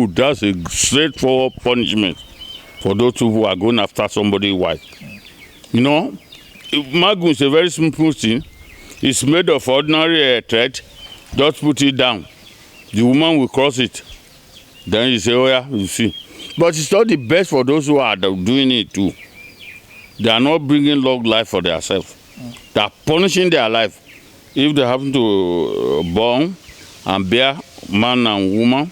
That's a straightforward punishment for those who are going after somebody's wife. You know, magun is a very simple thing. It's made of ordinary thread. Just put it down. The woman will cross it. Then you say, oh yeah, you see. But it's not the best for those who are doing it too. They are not bringing long life for themselves. They are punishing their life. If they happen to born and bear man and woman,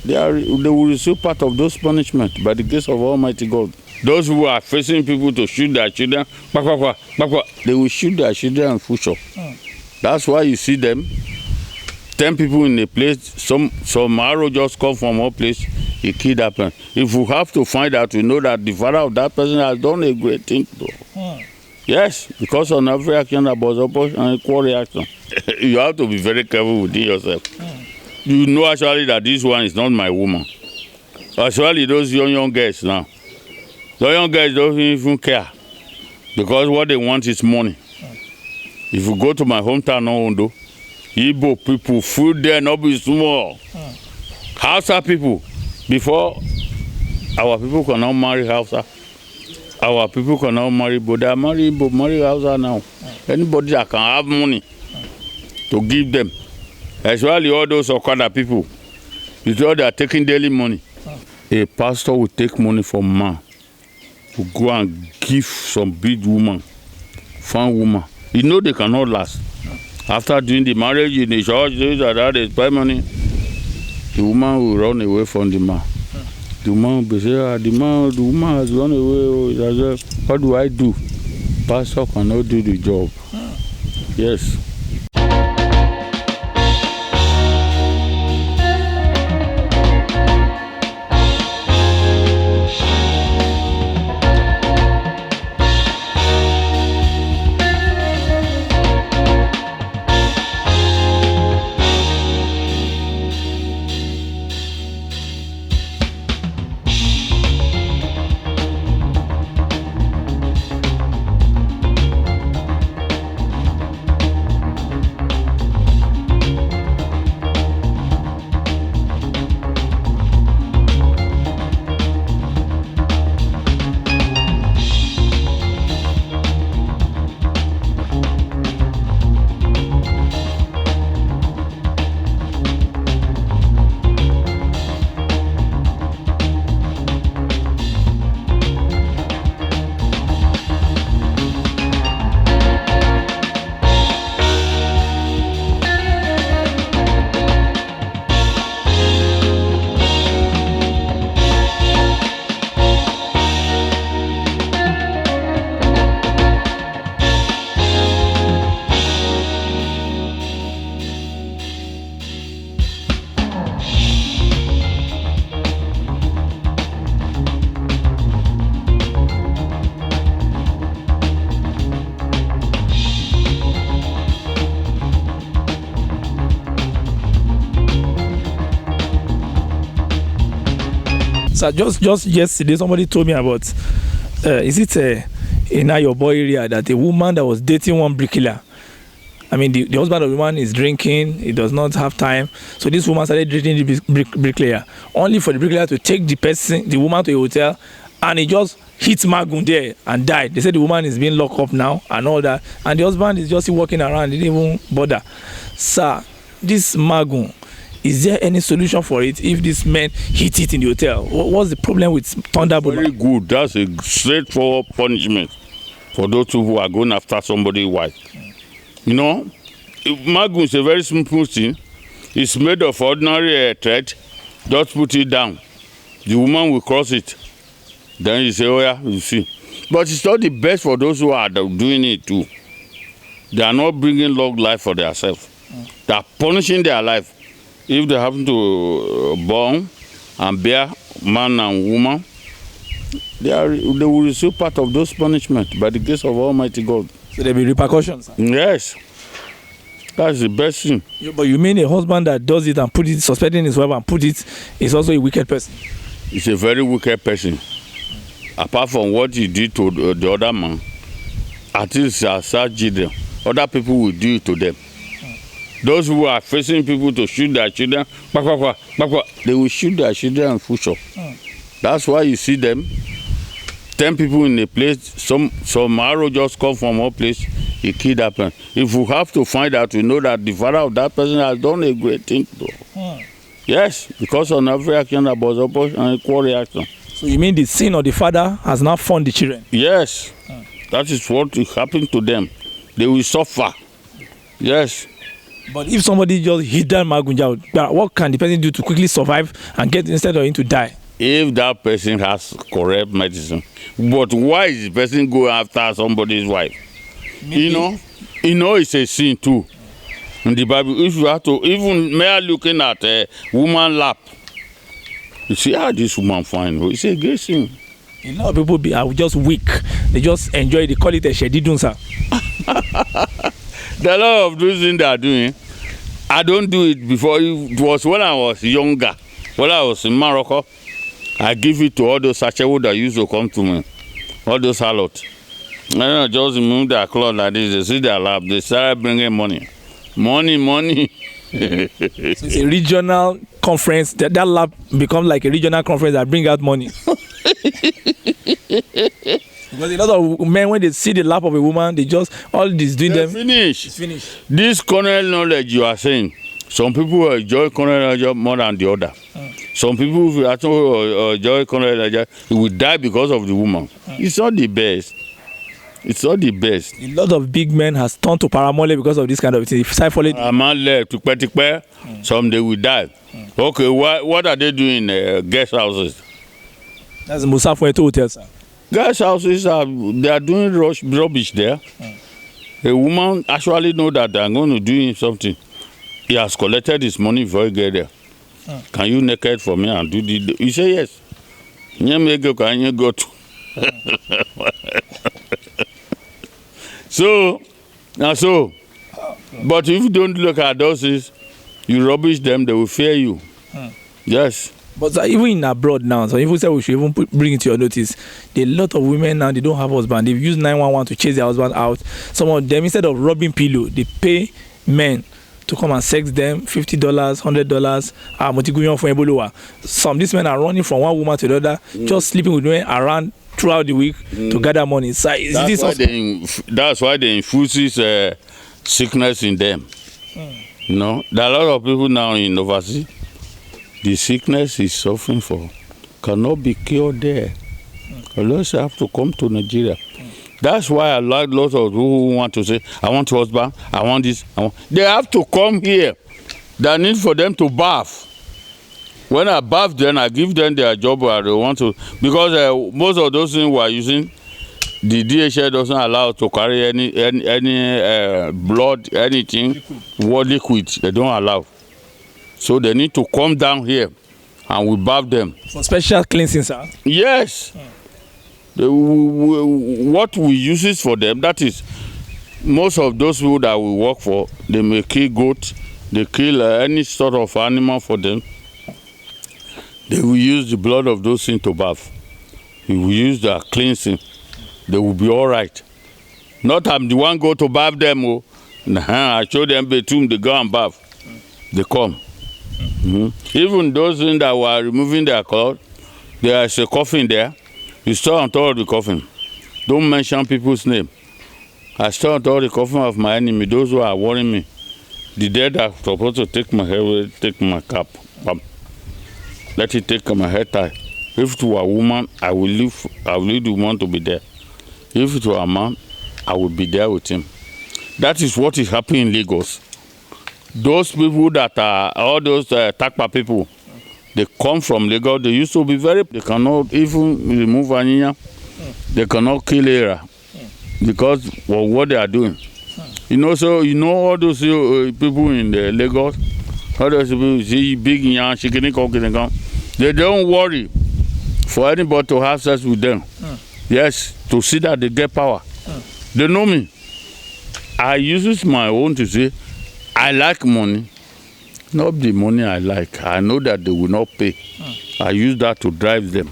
they will receive part of those punishments by the grace of Almighty God. Those who are facing people to shoot their children, they will shoot their children in future. That's why you see them, 10 people in a place, some arrow just come from one place, he killed that person. If we have to find out, we know that the father of that person has done a great thing. Yes, because on every action there was opposition and equal reaction. You have to be very careful within yourself. You know actually that this one is not my woman. Actually, those young girls now, the young girls don't even care because what they want is money. If you go to my hometown, Ondo, Igbo people, food there not be small. Hausa people, before our people cannot marry Hausa, our people cannot marry, but they are marry Igbo, marry Hausa now. Anybody that can have money to give them, especially all those Okada people, because they are taking daily money. A pastor will take money from man, will go and give some big woman, fine woman. You know they cannot last. After doing the marriage in the church, they spend money. The woman will run away from the man. The woman will say, the woman has run away. What do I do? Pastor cannot do the job. Yes. So just yesterday, somebody told me about, is it in your boy area that a woman that was dating one bricklayer, I mean, the husband of the woman is drinking, he does not have time. So this woman started dating the bricklayer, only for the bricklayer to take the woman to a hotel, and he just hit Magun there and died. They said the woman is being locked up now and all that, and the husband is just walking around, he didn't even bother. Sir, this Magun, is there any solution for it if these men hit it in the hotel? What's the problem with Thunderbolt? Very good. That's a straightforward punishment for those who are going after somebody's wife. You know, Magun is a very simple thing. It's made of ordinary thread. Just put it down. The woman will cross it. Then you say, oh yeah, you see. But it's not the best for those who are doing it too. They are not bringing long life for themselves. They are punishing their life. If they happen to born and bear man and woman, they will receive part of those punishments by the grace of Almighty God. So there will be repercussions? Yes. That's the best thing. But you mean a husband that does it and put it, suspecting his wife and put it, is also a wicked person? He's a very wicked person. Apart from what he did to the other man, at least as children, other people will do it to them. Those who are facing people to shoot their children, they will shoot their children and push up. That's why you see them. 10 people in a place, some arrow just come from one place, he killed that person. If we have to find out, we know that the father of that person has done a great thing though. Yes, because on every action there was opposition and equal reaction. So you mean the sin of the father has now found the children? Yes, that is what will happen to them. They will suffer. Yes. But if somebody just hit that Magunja, what can the person do to quickly survive and get instead of him to die? If that person has correct medicine. But why is the person go after somebody's wife? Maybe. You know it's a sin too. In the Bible, if you have to, even mere looking at a woman lap, you see how this woman fine. It's a great sin. A lot of people are just weak. They just enjoy. They call it a shedidunsa. There are a lot of those things they are doing. I don't do it before. It was when I was younger. When I was in Morocco, I give it to all those sachets that used to come to me. All those harlots. And then I just remove their clothes like this. They see their lap. They started bringing money. Money. So it's a regional conference. That lab becomes like a regional conference that bring out money. Because a lot of men, when they see the lap of a woman, they just all this doing them. Finish. Finish. This carnal knowledge you are saying, some people enjoy carnal knowledge more than the other. Some people who actually enjoy carnal knowledge, will die because of the woman. It's not the best. It's not the best. A lot of big men has turned to paramole because of this kind of thing. Some they will die. Okay, what are they doing in guest houses? That's Musa for hotel, sir. Guest houses they are doing rubbish there. A woman actually know that they are going to do him something. He has collected his money before he get there. Can you naked for me and do the? You say yes. Can you go to? So, but if you don't look at those things, you rubbish them, they will fear you. Yes. But even in abroad now, so if we say we should even bring it to your notice, there are a lot of women now, they don't have husband. They've used 911 to chase their husband out. Some of them, instead of robbing pillow, they pay men to come and sex them, $50, $100. Some these men are running from one woman to the other, just sleeping with women around throughout the week to gather money. So that's why they infuse sickness in them. You know, there are a lot of people now in overseas. The sickness is suffering for cannot be cured there. Unless you have to come to Nigeria. That's why I like lots of people who want to say, I want a husband, I want this, They have to come here. There need for them to bath. When I bath them, I give them their job where they want to. Because most of those things we are using, the DHL doesn't allow to carry any blood, anything, liquid. They don't allow. So they need to come down here and we bath them. For special cleansing, sir? Yes. What we use is for them, that is, most of those people that we work for, they may kill goat, they kill any sort of animal for them. They will use the blood of those things to bath. We will use their cleansing. They will be all right. Not I'm the one go to bath them. Oh. Nah, I show them between they go and bath. They come. Even those things that were removing their clothes, there is a coffin there. You store on top of the coffin. Don't mention people's name. I store on top of the coffin of my enemy, those who are warning me. The dead are supposed to take my hair, take my cap. Let it take my hair tie. If it were a woman, I will leave the woman to be there. If it were a man, I will be there with him. That is what is happening in Lagos. Those people that are, all those Takpa people, they come from Lagos, they used to be they cannot even remove Aniya. They cannot kill Era because of what they are doing. You know, so you know all those people in Lagos, all those people see big yan, they don't worry for anybody to have sex with them. Yes, to see that they get power. They know me. I use my own to say, I like money. Not the money I like. I know that they will not pay. I use that to drive them.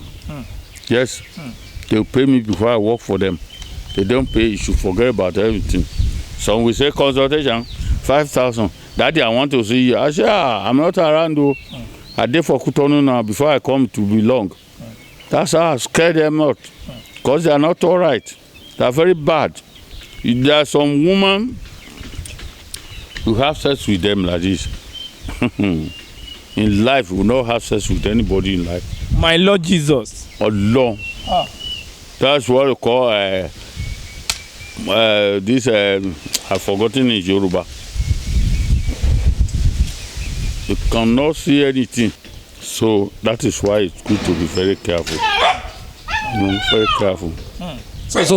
Yes, they'll pay me before I work for them. They don't pay, you should forget about everything. Some will say consultation, 5,000. Daddy, I want to see you. I say, I'm not around though. I did for Kutonu now before I come to belong. That's how I scare them out. Because they are not all right. They are very bad. There are some women who have sex with them like this. In life, we will not have sex with anybody in life. My Lord Jesus. Alone. That's what we call this. I've forgotten in Yoruba. You cannot see anything. So that is why it's good to be very careful. Very careful. So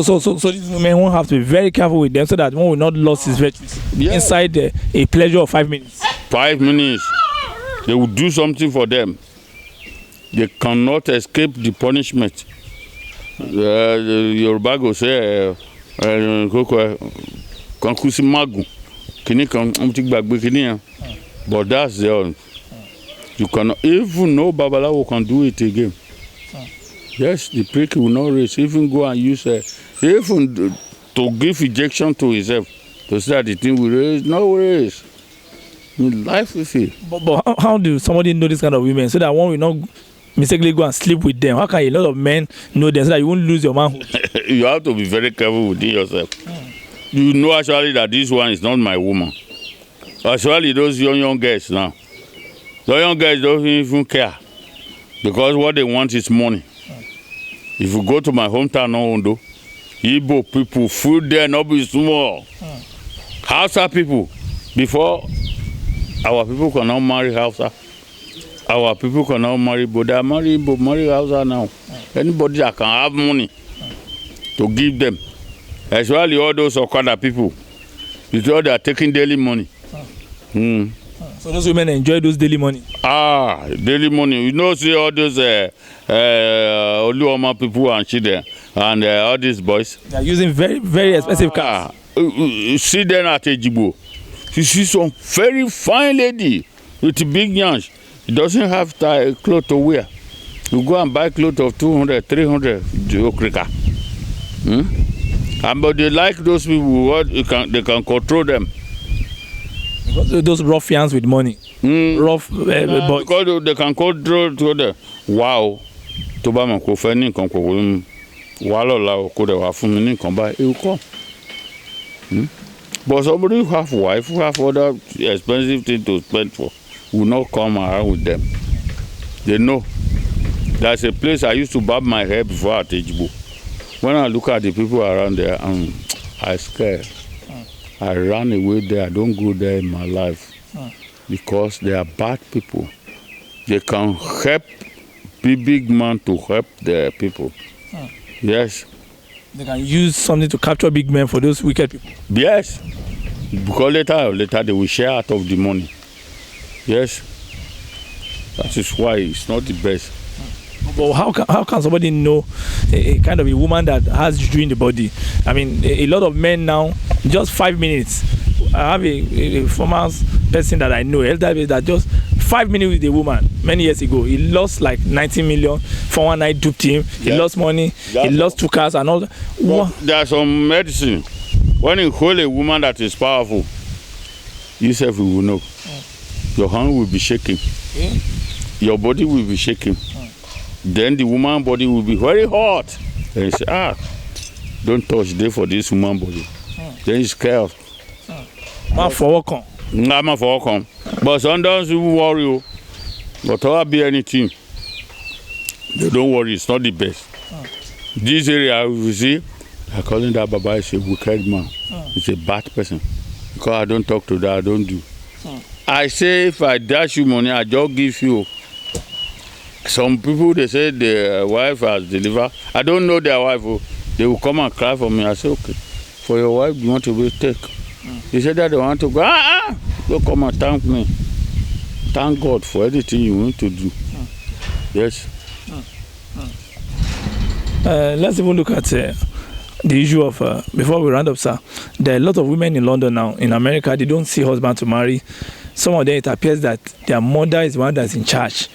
these women won't have to be very careful with them so that one will not lose his virtues inside a pleasure of 5 minutes. 5 minutes. They will do something for them. They cannot escape the punishment. Yoruba go say, but that's the own. You cannot, even no Babalawo can do it again. Yes, the prick will not raise. Even go and use even to give injection to himself to say that the thing will raise, no raise. In life with it. But how do somebody know this kind of women so that one will not mistakenly go and sleep with them? How can a lot of men know them so that you won't lose your manhood? You have to be very careful within yourself. You know actually that this one is not my woman. Actually, those young girls now, the young girls don't even care because what they want is money. If you go to my hometown, Ondo, Igbo people, food there not be small. Hausa people, before our people cannot marry Hausa, our people cannot marry, but they marry Igbo, marry Hausa now. Anybody that can have money to give them, especially all those Okada people, because they are taking daily money. So those women enjoy those daily money. Daily money. You know, see all those Oluoma people and shit there, and all these boys. They are using very, very expensive cars. See them at Ejibo. You see some very fine lady with big yans. He doesn't have clothes to wear. You go and buy clothes of 200, 300. But they like those people. They can control them. Those ruffians with money. Rough boys. Because they can control them. Wow. To buy my coffee, ni kan ko walo la ko de wa fún mi ni kan ba e ko. But somebody who have wife, who have other expensive things to spend for, will not come around with them. They know. There's a place I used to barb my hair before at Ejibo. When I look at the people around there, I scared. I ran away there. I don't go there in my life because they are bad people. They can help big man to help their people. Yes. They can use something to capture big men for those wicked people. Yes. Because later they will share out of the money. Yes. That is why it's not the best. But how can somebody know a kind of a woman that has juju in the body? I mean, a lot of men now, just 5 minutes. I have a former person that I know, elderly, that just 5 minutes with a woman many years ago. He lost like 90 million. 419 duped him. He lost money. He lost 2 cars and all that. Well, there's some medicine. When you hold a woman that is powerful, yourself will know. Your hand will be shaking. Your body will be shaking. Then the woman body will be very hot. And you say, don't touch there for this woman body. Then you scared. Man for what come? Man for what come. But sometimes you worry. But there will be anything. They don't worry, it's not the best. This area, you see, I call him that Baba is a wicked man. He's a bad person. Because I don't talk to that, I don't do. I say if I dash you money, I just give you. Some people, they say their wife has delivered. I don't know their wife. They will come and cry for me. I say, okay, for your wife, you want to be take. They said that they want to go, don't come and thank me. Thank God for everything you want to do. Yes. Let's even look at the issue of, before we round up, sir, there are a lot of women in London now, in America, they don't see husband to marry. Some of them, it appears that their mother is the one that's in charge.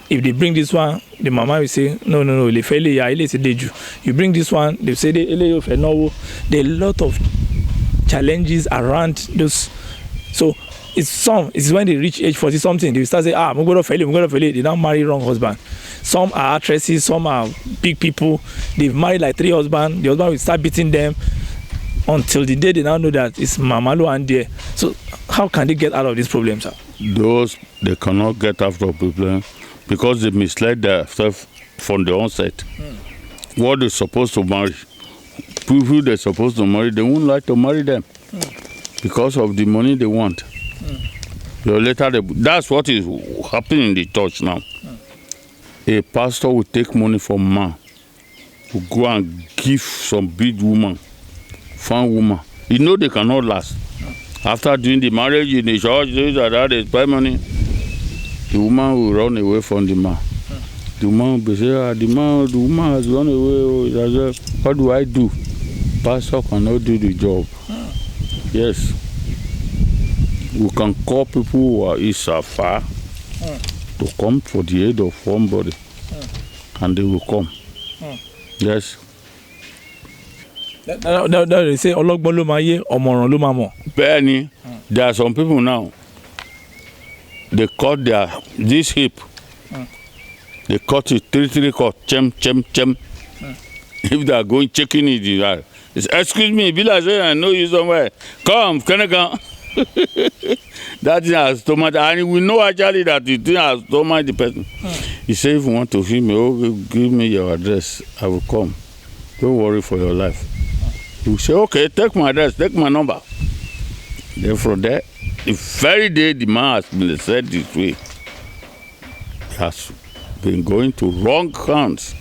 If they bring this one, the mama will say, no, you bring this one, they say, there are a lot of challenges around those. So it's when they reach age 40 something, they start saying, I'm going to fail it. They now marry wrong husband. Some are actresses, some are big people. They've married like 3 husbands. The husband will start beating them until the day they now know that it's Mamalo and there. So how can they get out of this problem, sir? Those, they cannot get out of the problem because they misled themselves from the onset. What they're supposed to marry, people they're supposed to marry, they won't like to marry them because of the money they want. So later, that's what is happening in the church now. A pastor will take money from man, will go and give some big woman, fine woman. You know they cannot last. After doing the marriage in the church, they spend money. The woman will run away from the man. The woman will be saying, the woman has run away. What do I do? Pastor cannot do the job. Yes. We can call people who are far to come for the aid of one body. And they will come. Yes. They say, Ọlọ́gbọ́n ló máa yé, ọ̀mọ̀ràn ló máa mọ̀. Bẹ́ẹ̀ni, there are some people now, they cut this hip. They cut it, 3 cut, chem. If they are going, checking it, it's, excuse me, Bila say, I know you somewhere. Come, can I come? That thing has stomach, and we know actually that the thing has stomach the person. He said, if you want to see me, give me your address, I will come. Don't worry for your life. You say, okay, take my address, take my number. Then from there, the very day the man has been said this way, he has been going to wrong hands.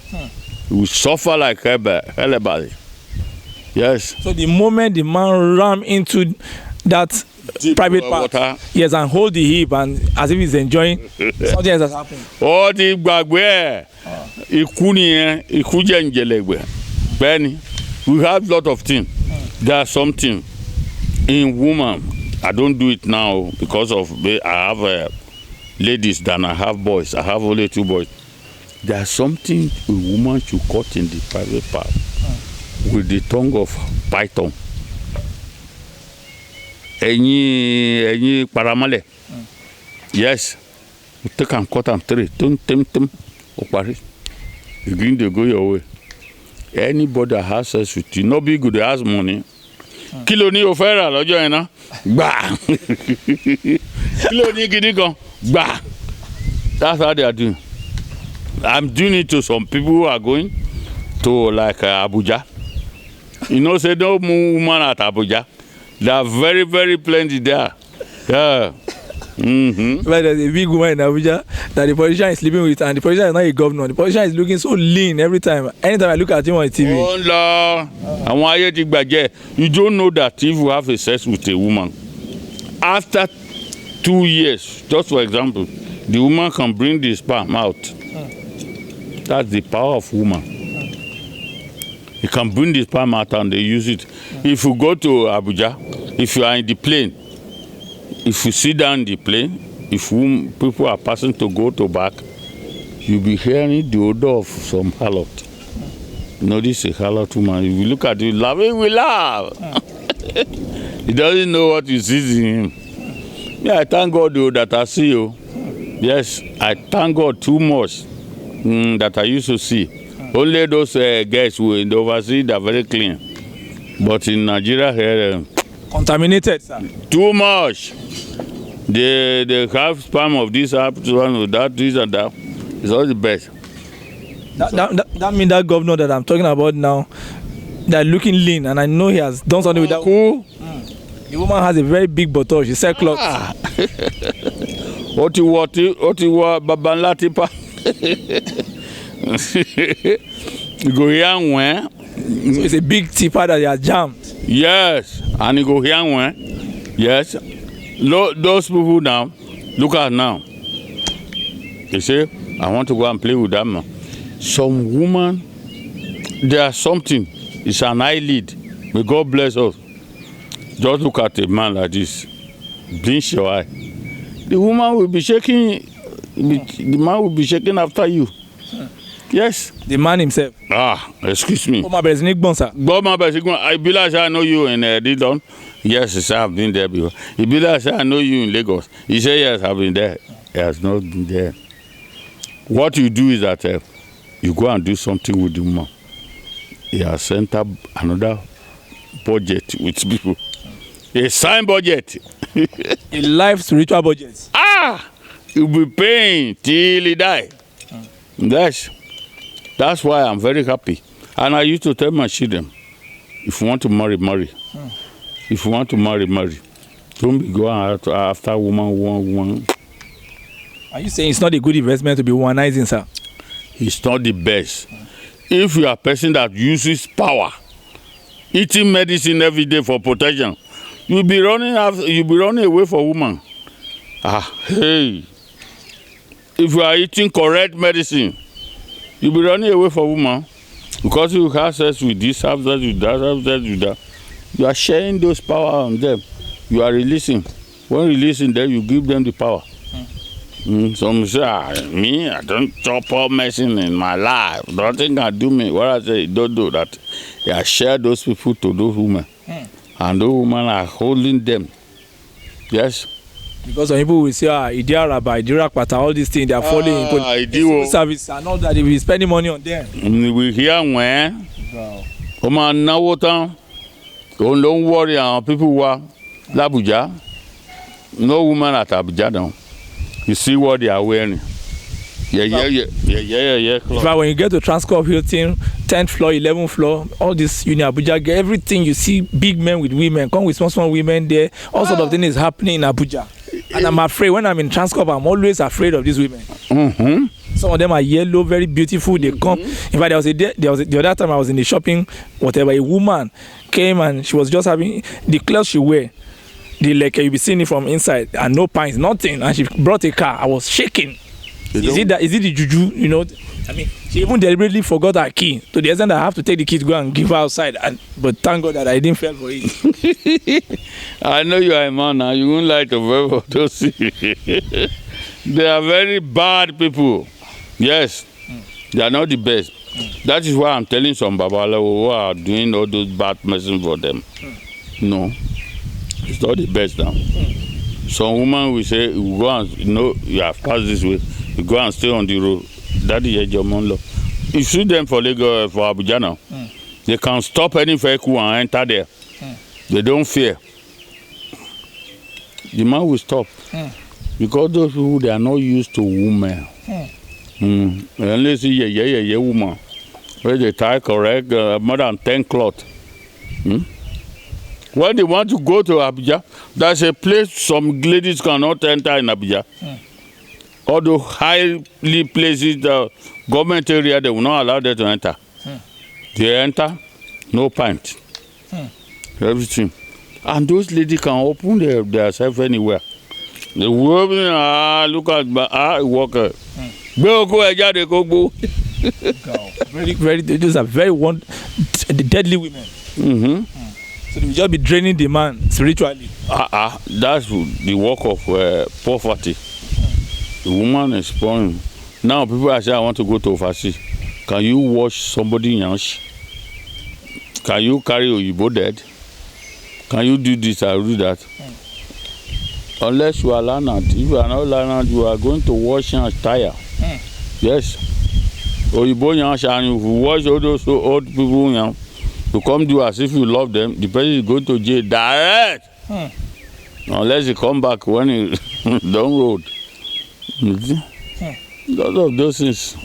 He will suffer like everybody. Yes. So the moment the man ram into that deep private part, water. Yes, and hold the hip and as if he's enjoying something else has happened. Oh, the gbagbe, ikú jẹ́ njelegbe. Benny, we have a lot of things. There's something in woman. I don't do it now because of I have ladies than I have boys. I have only 2 boys. There's something a woman should cut in the private part with the tongue of python. Any paramale. Yes. You take and cut them 3. Tim. Opari. You green they go your way. Anybody that has sex with you, no be good, they has money. Kilo ni ofera lọ́jọ́ yẹn na. Gba. Kilo ni gidi gan. Gba. That's how they are doing. I'm doing it to some people who are going to like Abuja. You know, say no woman at Abuja. There are very, very plenty there. Yeah. But there's a big woman in Abuja that the politician is sleeping with, and the politician is not a governor. The politician is looking so lean every time. Anytime I look at him on TV. Oh Lord. You don't know that if you have a sex with a woman, after 2 years, just for example, the woman can bring the sperm out. That's the power of woman. You can bring the sperm out and they use it. If you go to Abuja, if you are in the plane, if you sit down in the plane, if people are passing to go to back, you'll be hearing the odor of some harlot. You know, this is a harlot woman. If you look at it, laughing, we laugh. He doesn't know what you see in him. Yeah, I thank God though that I see you. Yes, I thank God too much that I used to see. Only those guys who in the overseas, they're very clean. But in Nigeria here, contaminated, sir. Too much. They have sperm of this, one of that, this and that. It's all the best. That means that governor that I'm talking about now, they're looking lean, and I know he has done something with that. Cool. The woman has a very big bottle. She sells clothes. What you want, Babanla tipa. You go here when. So it's a big tipper that they are jammed. Yes, and you go here when. Yes, those people now, look at now. They say, I want to go and play with that man. Some woman, there's something. It's an eyelid. May God bless us. Just look at a man like this. Blink your eye. The woman will be shaking. The man will be shaking after you. Yes. The man himself. Excuse me. Oh, my brother, Nick Bonsa. I know you in Didon. Yes, sir, I've been there before. I know you in Lagos. He said, yes, I've been there. He has not been there. What you do is that you go and do something with the woman. He has sent up another budget with people. A signed budget. A life spiritual budget. You'll be paying till he die. That's why I'm very happy. And I used to tell my children, if you want to marry, marry. If you want to marry, marry. Don't be going after woman. Are you saying it's not a good investment to be womanizing, sir? It's not the best. If you are a person that uses power, eating medicine every day for protection, you'll be running away for woman. Hey. If you are eating correct medicine, you'll be running away for woman. Because you have sex with this, have sex with that, have sex with that. You are sharing those power on them. You are releasing. When releasing them, you give them the power. Some say, me, I don't chop up medicine in my life. Nothing can do me. What I say, don't do that. I share those people to those women. And those women are holding them. Yes. Because some people will say, Idia Rabbi, Idia Pata, all these things, they are falling in service and all that. They will be spending money on them. We hear when. Come on, now what time? Don't worry, people who are Abuja. No woman at Abuja now. You see what they are wearing. Yeah. In fact, when you get to Transcorp Hilton, 10th floor, 11th floor, all this Abuja, everything you see, big men with women, come with small women there. All sort of things is happening in Abuja. And I'm afraid when I'm in Transcorp, I'm always afraid of these women. Some of them are yellow, very beautiful. They come. In fact, there was the other time I was in the shopping, whatever. A woman came and she was just having the clothes she wear. You be seeing it from inside and no pants, nothing. And she brought a car. I was shaking. Is it the juju? You know, I mean, she even deliberately forgot her key to the extent that I have to take the key to go and give her outside. But thank God that I didn't fall for it. I know you are a man now. You won't like to fall for those. They are very bad people. Yes, they are not the best. That is why I'm telling some Babalawo who are doing all those bad medicine for them. No, it's not the best now. Some woman will say, you go and, you have passed this way, you go and stay on the road. That is your law. You see them for Lagos, for Abuja now. They can stop any vehicle and enter there. They don't fear. The man will stop. Because those people, they are not used to women. Unless you a woman. Where they tie correct, more than 10 cloth. When they want to go to Abuja, there's a place some ladies cannot enter in Abuja. All the highly places, the government area, they will not allow them to enter. They enter, no pint. Everything. And those ladies can open themselves anywhere. They will open, look at, walker. They go. Those are very deadly women. So they will just be draining the man spiritually. That's the work of poverty. The woman is born. Now people are saying, I want to go to overseas. Can you wash somebody yansh? Can you carry Oyibo dead? Can you do this or do that? Unless you are learned. If you are not learned, you are going to wash and tire. Yes. Oyibo yansh, and if you wash all those old people yansh, to come do as if you love them, the person is going to jail direct. Unless he come back when he down road. Lot of those things.